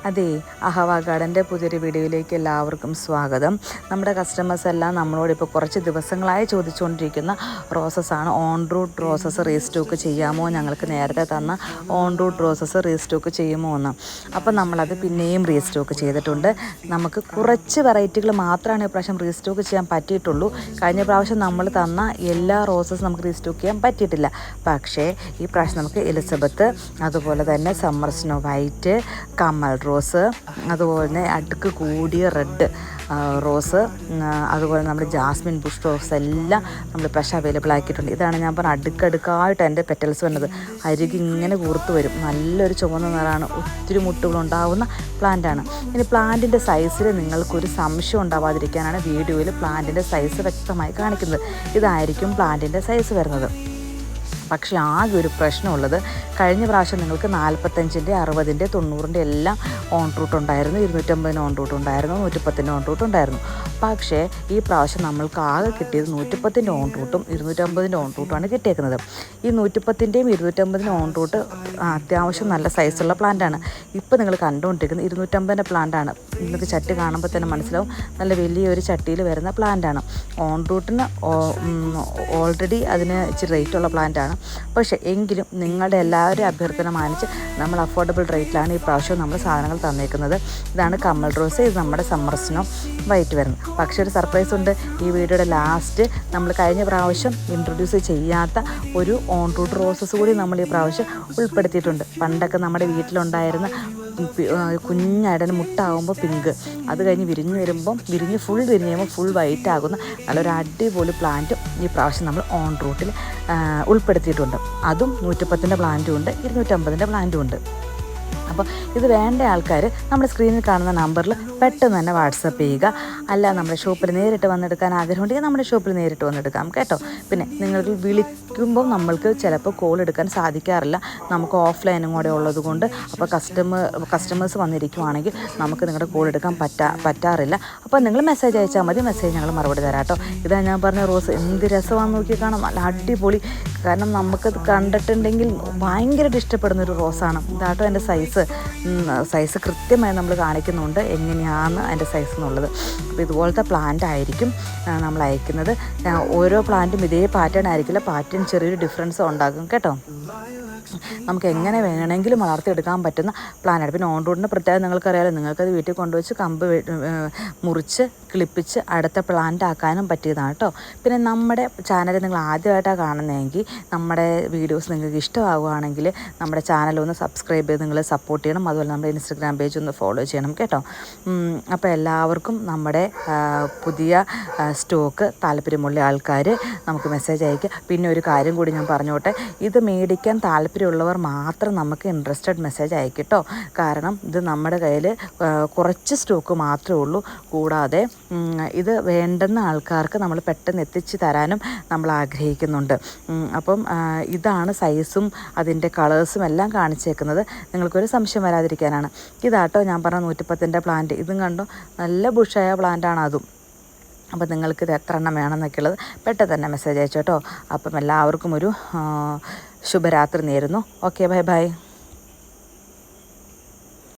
അതെ, അഹവ ഗാർഡൻ്റെ പുതിയൊരു വീഡിയോയിലേക്ക് എല്ലാവർക്കും സ്വാഗതം. നമ്മുടെ കസ്റ്റമേഴ്സ് എല്ലാം നമ്മളോട് ഇപ്പോൾ കുറച്ച് ദിവസങ്ങളായി ചോദിച്ചുകൊണ്ടിരിക്കുന്ന റോസസാണ്. ഓൺ റൂട്ട് റോസസ് റീസ്റ്റോക്ക് ചെയ്യാമോ, ഞങ്ങൾക്ക് നേരത്തെ തന്ന ഓൺ റൂട്ട് റോസസ് റീസ്റ്റോക്ക് ചെയ്യുമോ എന്ന്. അപ്പം നമ്മളത് പിന്നെയും റീസ്റ്റോക്ക് ചെയ്തിട്ടുണ്ട്. നമുക്ക് കുറച്ച് വെറൈറ്റികൾ മാത്രമാണ് ഇപ്രാവശ്യം റീസ്റ്റോക്ക് ചെയ്യാൻ പറ്റിയിട്ടുള്ളൂ. കഴിഞ്ഞ പ്രാവശ്യം നമ്മൾ തന്ന എല്ലാ റോസസ് നമുക്ക് റീസ്റ്റോക്ക് ചെയ്യാൻ പറ്റിയിട്ടില്ല. പക്ഷേ ഈ പ്രാവശ്യം നമുക്ക് എലിസബത്ത്, അതുപോലെ തന്നെ summer snow white, Kamal rose, അതുപോലെ തന്നെ അടുക്ക് കൂടിയ റെഡ് റോസ്, അതുപോലെ നമ്മുടെ ജാസ്മിൻ ബുഷ് റോസ് എല്ലാം നമ്മൾ ഇപ്രാവശ്യം അവൈലബിൾ ആക്കിയിട്ടുണ്ട്. ഇതാണ് ഞാൻ പറഞ്ഞ അടുക്കടുക്കായിട്ട് എൻ്റെ പെറ്റൽസ് വന്നത്. അരികെ ഇങ്ങനെ കൂർത്ത് വരും. നല്ലൊരു ചുവന്ന നിറമാണ്. ഒത്തിരി മുട്ടുകളുണ്ടാവുന്ന പ്ലാന്റാണ്. ഇനി പ്ലാന്റിൻ്റെ സൈസിൽ നിങ്ങൾക്കൊരു സംശയം ഉണ്ടാവാതിരിക്കാനാണ് വീഡിയോയിൽ പ്ലാന്റിൻ്റെ സൈസ് വ്യക്തമായി കാണിക്കുന്നത്. ഇതായിരിക്കും പ്ലാന്റിൻ്റെ സൈസ് വരുന്നത്. പക്ഷേ ആകെ ഒരു പ്രശ്നമുള്ളത്, കഴിഞ്ഞ പ്രാവശ്യം നിങ്ങൾക്ക് 45-ൻ്റെ 60-ൻ്റെ 90-ൻ്റെ എല്ലാം ഓൺ റൂട്ട് ഉണ്ടായിരുന്നു. 250-ന് ഓൺ റൂട്ട് ഉണ്ടായിരുന്നു, 110-ൻ്റെ ഓൺ റൂട്ട് ഉണ്ടായിരുന്നു. പക്ഷേ ഈ പ്രാവശ്യം നമ്മൾക്ക് ആകെ കിട്ടിയത് 110-ൻ്റെ ഓൺ റൂട്ടും 250-ൻ്റെ ഓൺ റൂട്ടുമാണ് കിട്ടിയേക്കുന്നത്. ഈ 110-ൻ്റെയും 250-ൻ്റെ ഓൺ റൂട്ട് അത്യാവശ്യം നല്ല സൈസുള്ള പ്ലാന്റാണ്. ഇപ്പോൾ നിങ്ങൾ കണ്ടുകൊണ്ടിരിക്കുന്നത് 250-ൻ്റെ പ്ലാന്റാണ്. നിങ്ങൾക്ക് ചട്ടി കാണുമ്പോൾ തന്നെ മനസ്സിലാവും, നല്ല വലിയൊരു ചട്ടിയിൽ വരുന്ന പ്ലാന്റാണ്. ഓൺ റൂട്ടിന് ഓൾറെഡി അതിന് ഇച്ചിരി റേറ്റുള്ള പ്ലാന്റാണ്. പക്ഷേ എങ്കിലും നിങ്ങളുടെ എല്ലാവരും അഭ്യർത്ഥന മാനിച്ച് നമ്മൾ അഫോർഡബിൾ റേറ്റിലാണ് ഈ പ്രാവശ്യം നമ്മൾ സാധനങ്ങൾ തന്നേക്കുന്നത്. ഇതാണ് കമൽ റോസ്, ഇത് നമ്മുടെ സമ്മർ സ്നോ വൈറ്റ് വരുന്നത്. പക്ഷേ ഒരു സർപ്രൈസ് ഉണ്ട്. ഈ വീഡിയോയുടെ ലാസ്റ്റ് നമ്മൾ കഴിഞ്ഞ പ്രാവശ്യം ഇൻട്രൊഡ്യൂസ് ചെയ്യാത്ത ഒരു ഓൺ റൂട്ട് റോസസ് കൂടി നമ്മൾ ഈ പ്രാവശ്യം ഉൾപ്പെടുത്തിയിട്ടുണ്ട്. പണ്ടൊക്കെ നമ്മുടെ വീട്ടിലുണ്ടായിരുന്ന കുഞ്ഞടന് മുട്ടാകുമ്പോൾ പിങ്ക്, അത് കഴിഞ്ഞ് ഫുൾ വിരിഞ്ഞ് കഴിയുമ്പോൾ ഫുൾ വൈറ്റ് ആകുന്ന നല്ലൊരു അടിപൊളി പ്ലാന്റും ഈ പ്രാവശ്യം നമ്മൾ ഓൺ റൂട്ടിൽ ഉൾപ്പെടുത്തിയിട്ടുണ്ട്. അതും 110-ൻ്റെ പ്ലാന്റും ഉണ്ട്, 250-ൻ്റെ പ്ലാന്റും ഉണ്ട്. അപ്പോൾ ഇത് വേണ്ട ആൾക്കാർ നമ്മുടെ സ്ക്രീനിൽ കാണുന്ന നമ്പറിൽ പെട്ടെന്ന് തന്നെ വാട്സപ്പ് ചെയ്യുക. അല്ല നമ്മുടെ ഷോപ്പിൽ നേരിട്ട് വന്നെടുക്കാൻ ആഗ്രഹമുണ്ടെങ്കിൽ നമ്മുടെ ഷോപ്പിൽ നേരിട്ട് വന്നെടുക്കാം കേട്ടോ. പിന്നെ നിങ്ങൾക്ക് വിളിക്കുമ്പോൾ നമ്മൾക്ക് ചിലപ്പോൾ കോൾ എടുക്കാൻ സാധിക്കാറില്ല. നമുക്ക് ഓഫ്ലൈനും കൂടെ ഉള്ളത് കൊണ്ട്, അപ്പോൾ കസ്റ്റമേഴ്സ് വന്നിരിക്കുവാണെങ്കിൽ നമുക്ക് നിങ്ങളുടെ കോൾ എടുക്കാൻ പറ്റാറില്ല. അപ്പോൾ നിങ്ങൾ മെസ്സേജ് അയച്ചാൽ മതി. മെസ്സേജ് ഞങ്ങൾ മറുപടി തരാം കേട്ടോ. ഇതാ ഞാൻ പറഞ്ഞ റോസ് എന്ത് രസമാണെന്ന് നോക്കി കാണാം. നല്ല അടിപൊളി. കാരണം നമുക്കത് കണ്ടിട്ടുണ്ടെങ്കിൽ ഭയങ്കരമായിട്ട് ഇഷ്ടപ്പെടുന്നൊരു റോസാണ്. ഇതാട്ടോ എൻ്റെ സൈസ് കൃത്യമായി നമ്മൾ കാണിക്കുന്നുണ്ട് എങ്ങനെയാണ് അതിൻ്റെ സൈസ് എന്നുള്ളത്. അപ്പോൾ ഇതുപോലത്തെ പ്ലാന്റ് ആയിരിക്കും നമ്മൾ അയക്കുന്നത്. ഓരോ പ്ലാന്റും ഇതേ പാറ്റേൺ ആയിരിക്കില്ല. പാറ്റേൺ ചെറിയൊരു ഡിഫറൻസ് ഉണ്ടാകും കേട്ടോ. നമുക്ക് എങ്ങനെ വേണമെങ്കിലും വളർത്തിയെടുക്കാൻ പറ്റുന്ന പ്ലാന്റാണ്. പിന്നെ ഓൺ റൂട്ടിൻ്റെ പ്രത്യേകത നിങ്ങൾക്കറിയാലോ. നിങ്ങൾക്കത് വീട്ടിൽ കൊണ്ടുവച്ച് കമ്പ് മുറിച്ച് കിളിപ്പിച്ച് അടുത്ത പ്ലാന്റ് ആക്കാനും പറ്റിയതാണ് കേട്ടോ. പിന്നെ നമ്മുടെ ചാനൽ നിങ്ങൾ ആദ്യമായിട്ടാണ് കാണുന്നതെങ്കിൽ, നമ്മുടെ വീഡിയോസ് നിങ്ങൾക്ക് ഇഷ്ടമാകുകയാണെങ്കിൽ നമ്മുടെ ചാനലൊന്ന് സബ്സ്ക്രൈബ് ചെയ്ത് നിങ്ങൾ സപ്പോർട്ട് ചെയ്യണം. അതുപോലെ നമ്മുടെ ഇൻസ്റ്റഗ്രാം പേജ് ഒന്ന് ഫോളോ ചെയ്യണം കേട്ടോ. അപ്പോൾ എല്ലാവർക്കും നമ്മുടെ പുതിയ സ്റ്റോക്ക് താല്പര്യമുള്ള ആൾക്കാർ നമുക്ക് മെസ്സേജ് അയക്കുക. പിന്നെ ഒരു കാര്യം കൂടി ഞാൻ പറഞ്ഞോട്ടെ, ഇത് മേടിക്കാൻ താല്പര്യമുള്ളവർ മാത്രം നമുക്ക് ഇൻട്രസ്റ്റഡ് മെസ്സേജ് അയക്കട്ടോ. കാരണം ഇത് നമ്മുടെ കയ്യിൽ കുറച്ച് സ്റ്റോക്ക് മാത്രമേ ഉള്ളൂ. കൂടാതെ ഇത് വേണ്ടുന്ന ആൾക്കാർക്ക് നമ്മൾ പെട്ടെന്ന് എത്തിച്ച് തരാനും നമ്മൾ ആഗ്രഹിക്കുന്നുണ്ട്. അപ്പം ഇതാണ് സൈസും അതിൻ്റെ കളേഴ്സും എല്ലാം കാണിച്ചേക്കുന്നത്. നിങ്ങൾക്കൊരു സംശയം വരാതിരിക്കാനാണ്. ഇതാട്ടോ ഞാൻ പറഞ്ഞ 110-ൻ്റെ പ്ലാന്റ്. ഇതും കണ്ടോ, നല്ല ബുഷായ പ്ലാന്റാണ് അതും. അപ്പോൾ നിങ്ങൾക്ക് ഇത് എത്ര എണ്ണം വേണമെന്നൊക്കെ ഉള്ളത് പെട്ടെന്ന് തന്നെ മെസ്സേജ് അയച്ചോട്ടോ. അപ്പം എല്ലാവർക്കും ഒരു ശുഭരാത്രി നേരുന്നു. Okay, bye bye.